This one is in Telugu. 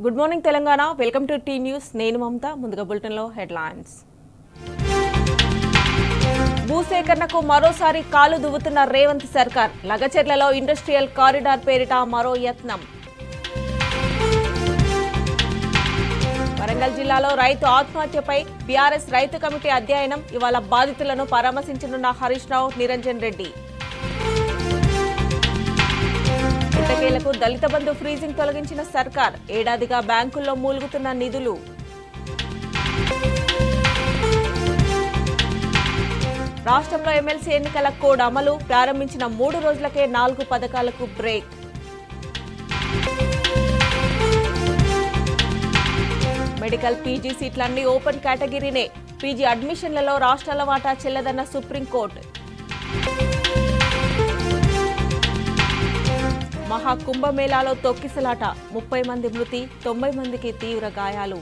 Good morning Telangana. Welcome to T news. నేను మమత. ముందుగా బులెటిన్లో హెడ్లైన్స్. భూసేకరణకు మరోసారి కాలు దువ్వుతున్న రేవంత్ సర్కార్. లగచెర్లలో ఇండస్ట్రియల్ కారిడార్ పేరిట మరో యత్నం. వరంగల్ జిల్లాలో రైతు ఆత్మహత్యపై బీఆర్ఎస్ రైతు కమిటీ అధ్యయనం. ఇవాళ బాధితులను పరామర్శించనున్న హరీష్ రావు, నిరంజన్ రెడ్డి. ఎట్టకేలకు దళిత బంధు ఫ్రీజింగ్ తొలగించిన సర్కార్. ఏడాదిగా బ్యాంకుల్లో మూలుగుతున్న నిధులు. రాష్ట్రంలో ఎమ్మెల్సీ ఎన్నికల కోడ్ అమలు. ప్రారంభించిన 3 రోజులకే 4 పథకాలకు బ్రేక్. మెడికల్ పీజీ సీట్లన్నీ ఓపెన్ కేటగిరీనే. పీజీ అడ్మిషన్లలో రాష్ట్రాల వాటా చెల్లదన్న సుప్రీంకోర్టు. మహాకుంభమేళాలో తొక్కిసలాట. 30 మంది మృతి, 90 మందికి తీవ్ర గాయాలు.